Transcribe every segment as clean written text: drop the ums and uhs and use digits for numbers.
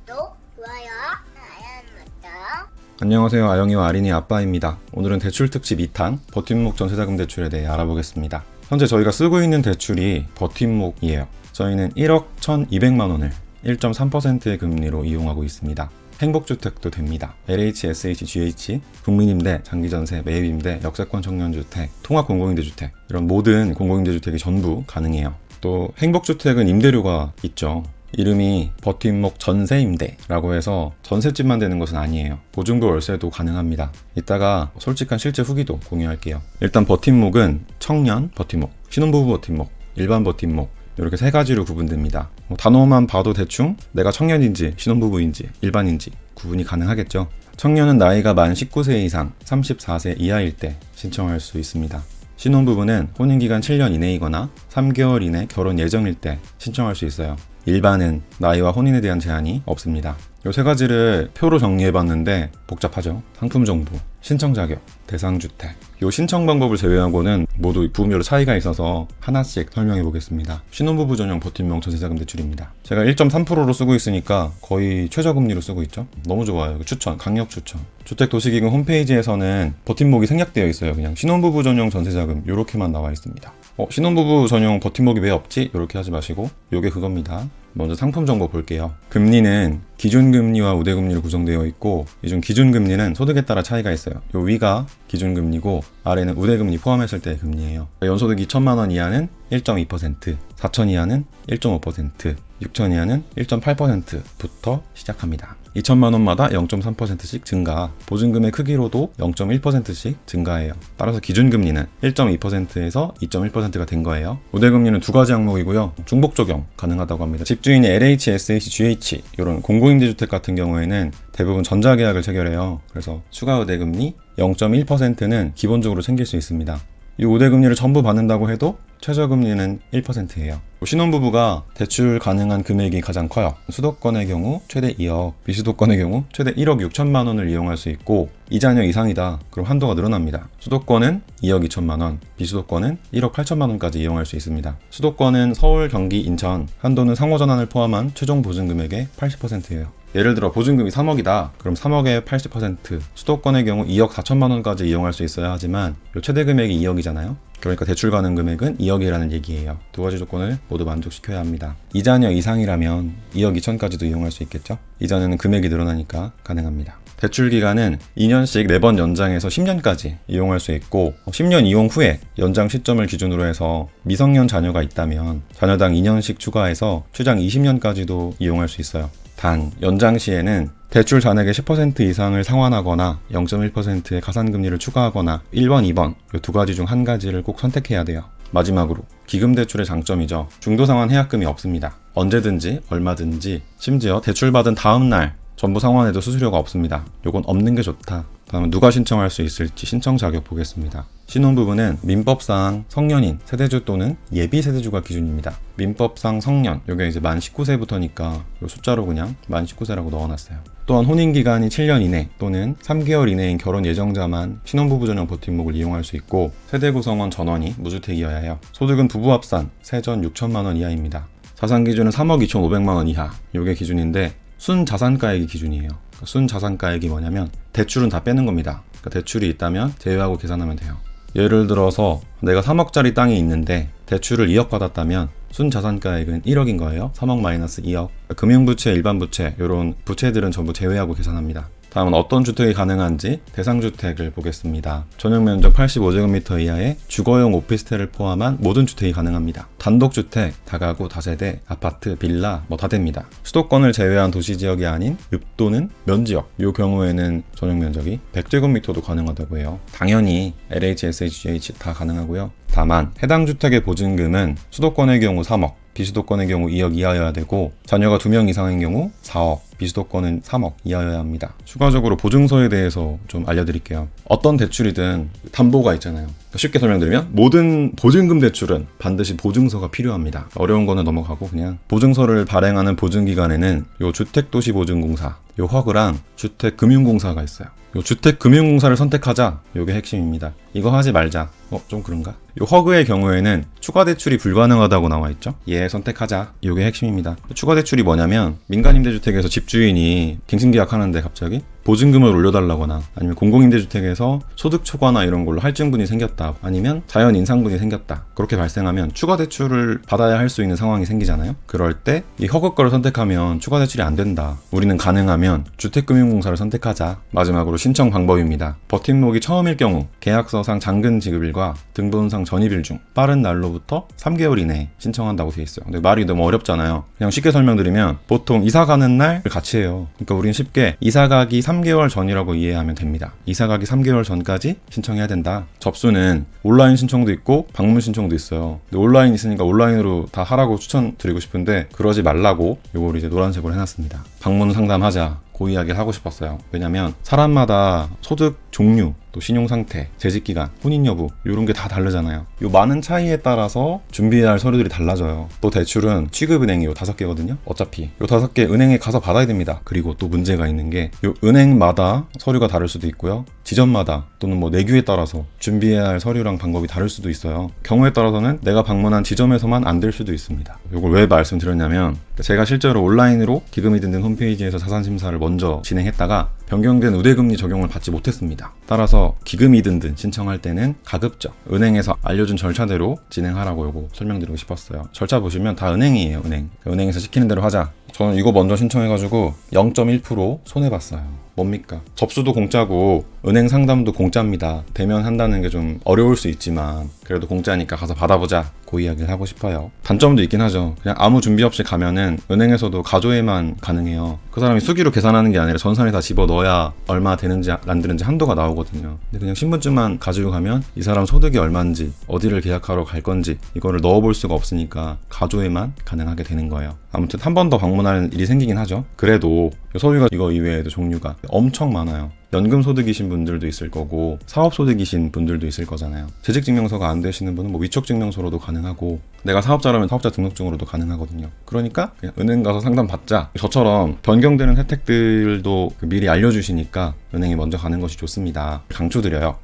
구독, 좋아요, 알람 맞다. 안녕하세요. 아영이와 아린이 아빠입니다. 오늘은 대출 특집 2탄 버팀목 전세자금 대출에 대해 알아보겠습니다. 현재 저희가 쓰고 있는 대출이 버팀목이에요. 저희는 1억 1,200만 원을 1.3%의 금리로 이용하고 있습니다. 행복주택도 됩니다. LH, SH, GH, 국민임대, 장기전세, 매입임대, 역세권 청년주택, 통합공공임대주택 이런 모든 공공임대주택이 전부 가능해요. 또 행복주택은 임대료가 있죠. 이름이 버팀목 전세임대라고 해서 전셋집만 되는 것은 아니에요. 보증도 월세도 가능합니다. 이따가 솔직한 실제 후기도 공유할게요. 일단 버팀목은 청년 버팀목, 신혼부부 버팀목, 일반 버팀목 이렇게 세 가지로 구분됩니다. 단어만 봐도 대충 내가 청년인지 신혼부부인지 일반인지 구분이 가능하겠죠. 청년은 나이가 만 19세 이상 34세 이하일 때 신청할 수 있습니다. 신혼부부는 혼인기간 7년 이내이거나 3개월 이내 결혼 예정일 때 신청할 수 있어요. 일반은 나이와 혼인에 대한 제한이 없습니다. 이 세 가지를 표로 정리해봤는데 복잡하죠. 상품 정보, 신청 자격, 대상 주택. 이 신청 방법을 제외하고는 모두 부분별로 차이가 있어서 하나씩 설명해 보겠습니다. 신혼부부 전용 버팀목 전세자금 대출입니다. 제가 1.3%로 쓰고 있으니까 거의 최저금리로 쓰고 있죠. 너무 좋아요. 추천, 강력 추천. 주택도시기금 홈페이지에서는 버팀목이 생략되어 있어요. 그냥 신혼부부 전용 전세자금 이렇게만 나와 있습니다. 신혼부부 전용 버팀목이 왜 없지? 이렇게 하지 마시고 요게 그겁니다. 먼저 상품 정보 볼게요. 금리는 기준금리와 우대금리로 구성되어 있고 이 중 기준금리는 소득에 따라 차이가 있어요. 요 위가 기준금리고 아래는 우대금리 포함했을 때의 금리예요. 연소득 2천만 원 이하는 1.2%, 4천 이하는 1.5%, 6천 이하는 1.8%부터 시작합니다. 2천만 원마다 0.3%씩 증가, 보증금의 크기로도 0.1%씩 증가해요. 따라서 기준금리는 1.2%에서 2.1%가 된 거예요. 우대금리는 두 가지 항목이고요. 중복 적용 가능하다고 합니다. 집주인이 LH, SH, GH 이런 공공임대주택 같은 경우에는 대부분 전자계약을 체결해요. 그래서 추가 우대금리 0.1%는 기본적으로 챙길 수 있습니다. 이 우대금리를 전부 받는다고 해도 최저금리는 1%예요. 신혼부부가 대출 가능한 금액이 가장 커요. 수도권의 경우 최대 2억, 비수도권의 경우 최대 1억 6천만 원을 이용할 수 있고 2자녀 이상이다. 그럼 한도가 늘어납니다. 수도권은 2억 2천만 원, 비수도권은 1억 8천만 원까지 이용할 수 있습니다. 수도권은 서울, 경기, 인천, 한도는 상호전환을 포함한 최종 보증금액의 80%예요. 예를 들어 보증금이 3억이다. 그럼 3억의 80%, 수도권의 경우 2억 4천만 원까지 이용할 수 있어야 하지만 최대 금액이 2억이잖아요. 그러니까 대출 가능 금액은 2억이라는 얘기예요. 두 가지 조건을 모두 만족시켜야 합니다. 2자녀 이상이라면 2억 2천까지도 이용할 수 있겠죠. 2자녀는 금액이 늘어나니까 가능합니다. 대출 기간은 2년씩 4번 연장해서 10년까지 이용할 수 있고 10년 이용 후에 연장 시점을 기준으로 해서 미성년 자녀가 있다면 자녀당 2년씩 추가해서 최장 20년까지도 이용할 수 있어요. 단 연장 시에는 대출 잔액의 10% 이상을 상환하거나 0.1%의 가산금리를 추가하거나 1번, 2번 이 두 가지 중 한 가지를 꼭 선택해야 돼요. 마지막으로 기금대출의 장점이죠. 중도상환 해약금이 없습니다. 언제든지 얼마든지 심지어 대출받은 다음 날 전부 상환해도 수수료가 없습니다. 요건 없는 게 좋다. 다음은 누가 신청할 수 있을지 신청 자격 보겠습니다. 신혼부부는 민법상 성년인 세대주 또는 예비 세대주가 기준입니다. 민법상 성년, 요게 이제 만 19세부터니까 요 숫자로 그냥 만 19세라고 넣어놨어요. 또한 혼인기간이 7년 이내 또는 3개월 이내인 결혼 예정자만 신혼부부 전용 버팀목을 이용할 수 있고 세대 구성원 전원이 무주택이어야 해요. 소득은 부부 합산 세전 6천만 원 이하입니다. 자산 기준은 3억 2,500만 원 이하, 요게 기준인데 순자산가액이 기준이에요. 그러니까 순자산가액이 뭐냐면 대출은 다 빼는 겁니다. 그러니까 대출이 있다면 제외하고 계산하면 돼요. 예를 들어서 내가 3억짜리 땅이 있는데 대출을 2억 받았다면 순자산가액은 1억인 거예요. 3억 마이너스 2억. 금융부채, 일반부채 이런 부채들은 전부 제외하고 계산합니다. 다음은 어떤 주택이 가능한지 대상주택을 보겠습니다. 전용면적 85제곱미터 이하의 주거용 오피스텔을 포함한 모든 주택이 가능합니다. 단독주택, 다가구, 다세대, 아파트, 빌라 다 됩니다. 수도권을 제외한 도시지역이 아닌 읍도는 면지역 이 경우에는 전용면적이 100제곱미터도 가능하다고 해요. 당연히 LH, SH, GH 다 가능하고요. 다만 해당 주택의 보증금은 수도권의 경우 3억, 비수도권의 경우 2억 이하여야 되고 자녀가 2명 이상인 경우 4억, 비수도권은 3억 이하여야 합니다. 추가적으로 보증서에 대해서 좀 알려드릴게요. 어떤 대출이든 담보가 있잖아요. 쉽게 설명드리면 모든 보증금 대출은 반드시 보증서가 필요합니다. 어려운 거는 넘어가고 그냥 보증서를 발행하는 보증기관에는 요 주택도시보증공사, 요 허그랑 주택금융공사가 있어요. 요 주택금융공사를 선택하자, 요게 핵심입니다. 이거 하지 말자, 좀 그런가? 요 허그의 경우에는 추가 대출이 불가능하다고 나와 있죠. 예, 선택하자. 이게 핵심입니다. 추가 대출이 뭐냐면 민간임대주택에서 집주인이 갱신계약하는데 갑자기 보증금을 올려달라거나 아니면 공공임대주택에서 소득 초과나 이런 걸로 할증분이 생겼다, 아니면 자연 인상분이 생겼다, 그렇게 발생하면 추가 대출을 받아야 할 수 있는 상황이 생기잖아요. 그럴 때 이 허그거를 선택하면 추가 대출이 안 된다, 우리는 가능하면 주택금융공사를 선택하자. 마지막으로 신청 방법입니다. 버팀목이 처음일 경우 계약서상 잔금 지급일과 등본상 전입일 중 빠른 날로부터 3개월 이내에 신청한다고 되어 있어요. 근데 말이 너무 어렵잖아요. 그냥 쉽게 설명드리면 보통 이사 가는 날을 같이 해요. 그러니까 우리는 쉽게 이사 가기 3개월 전이라고 이해하면 됩니다. 이사 가기 3개월 전까지 신청해야 된다. 접수는 온라인 신청도 있고 방문 신청도 있어요. 근데 온라인 있으니까 온라인으로 다 하라고 추천드리고 싶은데 그러지 말라고 요걸 이제 노란색으로 해놨습니다. 방문 상담하자, 그 이야기를 하고 싶었어요. 왜냐면 사람마다 소득 종류, 또 신용 상태, 재직 기간, 혼인 여부 이런 게 다 다르잖아요. 요 많은 차이에 따라서 준비해야 할 서류들이 달라져요. 또 대출은 취급은행이 요 5개거든요. 어차피 요 5개 은행에 가서 받아야 됩니다. 그리고 또 문제가 있는 게 요 은행마다 서류가 다를 수도 있고요. 지점마다 또는 뭐 내규에 따라서 준비해야 할 서류랑 방법이 다를 수도 있어요. 경우에 따라서는 내가 방문한 지점에서만 안 될 수도 있습니다. 요걸 왜 말씀드렸냐면 제가 실제로 온라인으로 기금이 든든 홈페이지에서 자산심사를 먼저 진행했다가 변경된 우대금리 적용을 받지 못했습니다. 따라서 기금이 든든 신청할 때는 가급적 은행에서 알려준 절차대로 진행하라고 요거 설명드리고 싶었어요. 절차 보시면 다 은행이에요. 은행에서 시키는 대로 하자. 저는 이거 먼저 신청해가지고 0.1% 손해봤어요. 뭡니까? 접수도 공짜고 은행 상담도 공짜입니다. 대면한다는 게 좀 어려울 수 있지만 그래도 공짜니까 가서 받아보자, 그 이야기를 하고 싶어요. 단점도 있긴 하죠. 그냥 아무 준비 없이 가면은 은행에서도 가조회만 가능해요. 그 사람이 수기로 계산하는 게 아니라 전산에 다 집어넣어야 얼마 되는지 안 되는지 한도가 나오거든요. 근데 그냥 신분증만 가지고 가면 이 사람 소득이 얼마인지, 어디를 계약하러 갈 건지 이거를 넣어볼 수가 없으니까 가조회만 가능하게 되는 거예요. 아무튼 한 번 더 방문할 일이 생기긴 하죠. 그래도 서류가 이거 이외에도 종류가 엄청 많아요. 연금소득이신 분들도 있을 거고 사업소득이신 분들도 있을 거잖아요. 재직증명서가 안 되시는 분은 뭐 위촉증명서로도 가능하고, 내가 사업자라면 사업자 등록증으로도 가능하거든요. 그러니까 그냥 은행 가서 상담 받자. 저처럼 변경되는 혜택들도 미리 알려주시니까 은행에 먼저 가는 것이 좋습니다. 강추드려요.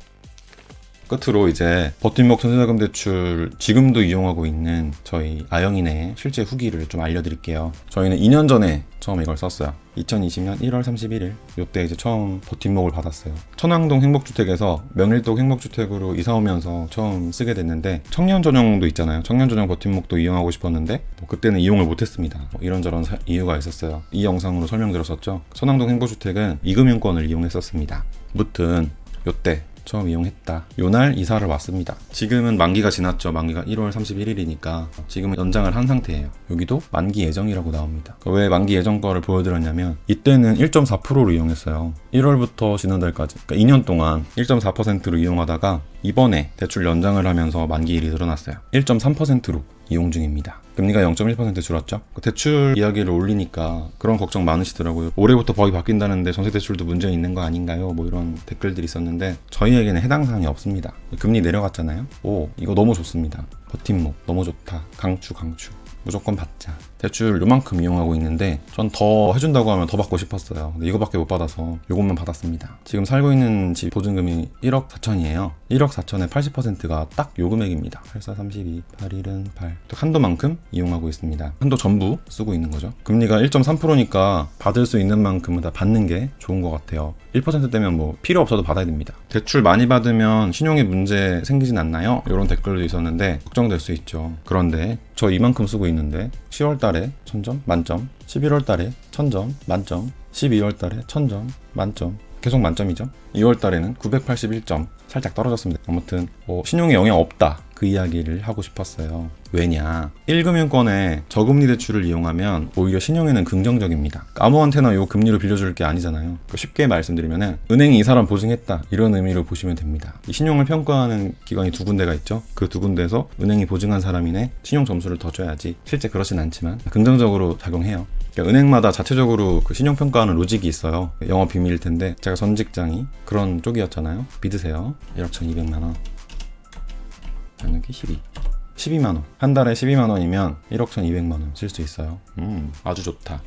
끝으로 이제 버팀목 전세자금 대출 지금도 이용하고 있는 저희 아영이네 실제 후기를 좀 알려드릴게요. 저희는 2년 전에 처음 이걸 썼어요. 2020년 1월 31일 요때 이제 처음 버팀목을 받았어요. 천왕동 행복주택에서 명일동 행복주택으로 이사 오면서 처음 쓰게 됐는데, 청년 전용도 있잖아요. 청년 전용 버팀목도 이용하고 싶었는데 그때는 이용을 못했습니다. 이런저런 이유가 있었어요. 이 영상으로 설명드렸었죠. 천왕동 행복주택은 이금융권을 이용했었습니다. 무튼 요때 처음 이용했다. 요날 이사를 왔습니다. 지금은 만기가 지났죠. 만기가 1월 31일이니까 지금은 연장을 한 상태예요. 여기도 만기 예정이라고 나옵니다. 왜 만기 예정 거를 보여드렸냐면 이때는 1.4%로 이용했어요. 1월부터 지난달까지, 그러니까 2년 동안 1.4%로 이용하다가 이번에 대출 연장을 하면서 만기일이 늘어났어요. 1.3%로 이용 중입니다. 금리가 0.1% 줄었죠. 대출 이야기를 올리니까 그런 걱정 많으시더라고요. 올해부터 법이 바뀐다는데 전세대출도 문제 있는 거 아닌가요? 뭐 이런 댓글들이 있었는데 저희에게는 해당 사항이 없습니다. 금리 내려갔잖아요. 이거 너무 좋습니다. 버팀목 너무 좋다. 강추. 무조건 받자. 대출 요만큼 이용하고 있는데 전 더 해준다고 하면 더 받고 싶었어요. 근데 이거밖에 못 받아서 요것만 받았습니다. 지금 살고 있는 집 보증금이 1억 4천이에요. 1억 4천의 80%가 딱 요 금액입니다. 8432, 81은 8. 또 한도만큼 이용하고 있습니다. 한도 전부 쓰고 있는 거죠. 금리가 1.3%니까 받을 수 있는 만큼은 다 받는 게 좋은 것 같아요. 1%대면 뭐 필요 없어도 받아야 됩니다. 대출 많이 받으면 신용에 문제 생기진 않나요? 이런 댓글도 있었는데 걱정될 수 있죠. 그런데 저 이만큼 쓰고 있는데 10월달에 1000점 만점, 11월달에 1000점 만점, 12월달에 1000점 만점, 계속 만점이죠. 2월달에는 981점, 살짝 떨어졌습니다. 아무튼 신용에 영향 없다, 그 이야기를 하고 싶었어요. 왜냐, 1금융권에 저금리 대출을 이용하면 오히려 신용에는 긍정적입니다. 아무한테나 요 금리로 빌려줄 게 아니잖아요. 쉽게 말씀드리면은 은행이 이 사람 보증했다, 이런 의미로 보시면 됩니다. 이 신용을 평가하는 기관이 두 군데가 있죠. 그 두 군데에서 은행이 보증한 사람이네 신용 점수를 더 줘야지. 실제 그렇진 않지만 긍정적으로 작용해요. 그러니까 은행마다 자체적으로 그 신용평가하는 로직이 있어요. 영업 비밀일 텐데 제가 전 직장이 그런 쪽이었잖아요. 믿으세요. 1억 1200만원 여기 12만원, 한 달에 12만원이면 1억 1200만원 쓸 수 있어요. 아주 좋다.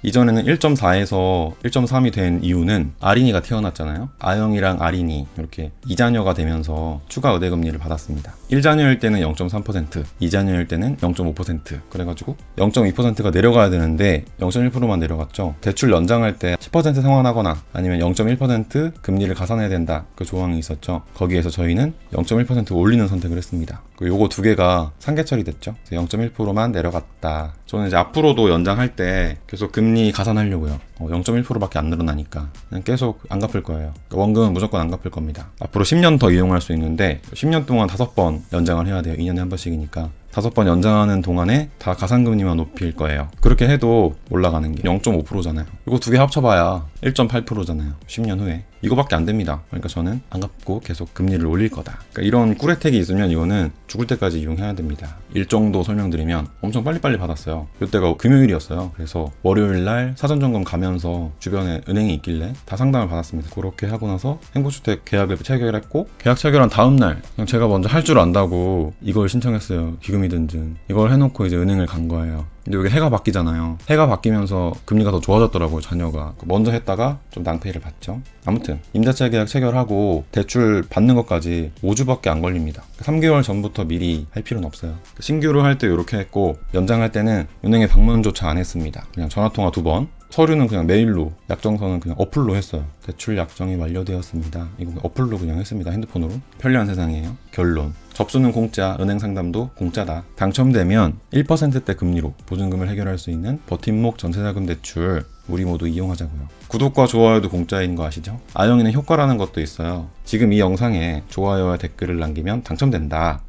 이전에는 1.4에서 1.3이 된 이유는 아린이가 태어났잖아요. 아영이랑 아린이 이렇게 2자녀가 되면서 추가 의대금리를 받았습니다. 1자녀일 때는 0.3%, 2자녀일 때는 0.5%, 그래가지고 0.2%가 내려가야 되는데 0.1%만 내려갔죠. 대출 연장할 때 10% 상환하거나 아니면 0.1% 금리를 가산해야 된다, 그 조항이 있었죠. 거기에서 저희는 0.1% 올리는 선택을 했습니다. 요거 두 개가 상계 처리됐죠. 0.1%만 내려갔다. 저는 이제 앞으로도 연장할 때 계속 금리 가산하려고요. 0.1%밖에 안 늘어나니까 그냥 계속 안 갚을 거예요. 원금은 무조건 안 갚을 겁니다. 앞으로 10년 더 이용할 수 있는데 10년 동안 5번 연장을 해야 돼요. 2년에 한 번씩이니까 5번 연장하는 동안에 다 가산금리만 높일 거예요. 그렇게 해도 올라가는 게 0.5%잖아요. 이거 두 개 합쳐봐야 1.8%잖아요. 10년 후에. 이거밖에 안 됩니다. 그러니까 저는 안 갚고 계속 금리를 올릴 거다. 그러니까 이런 꿀혜택이 있으면 이거는 죽을 때까지 이용해야 됩니다. 일정도 설명드리면 엄청 빨리빨리 받았어요. 이때가 금요일이었어요. 그래서 월요일날 사전점검 가면서 주변에 은행이 있길래 다 상담을 받았습니다. 그렇게 하고 나서 행복주택 계약을 체결했고, 계약 체결한 다음날 그냥 제가 먼저 할 줄 안다고 이걸 신청했어요. 기금이든지. 이걸 해놓고 이제 은행을 간 거예요. 근데 여기 해가 바뀌잖아요. 해가 바뀌면서 금리가 더 좋아졌더라고요, 자녀가. 먼저 했다가 좀 낭패를 봤죠. 아무튼 임대차 계약 체결하고 대출 받는 것까지 5주밖에 안 걸립니다. 3개월 전부터 미리 할 필요는 없어요. 신규로 할 때 이렇게 했고, 연장할 때는 은행에 방문조차 안 했습니다. 그냥 전화통화 2번, 서류는 그냥 메일로, 약정서는 그냥 어플로 했어요. 대출 약정이 완료되었습니다. 이거 어플로 그냥 했습니다. 핸드폰으로. 편리한 세상이에요. 결론: 접수는 공짜, 은행 상담도 공짜다. 당첨되면 1%대 금리로 보증금을 해결할 수 있는 버팀목 전세자금 대출, 우리 모두 이용하자고요. 구독과 좋아요도 공짜인 거 아시죠? 아영이는 효과라는 것도 있어요. 지금 이 영상에 좋아요와 댓글을 남기면 당첨된다.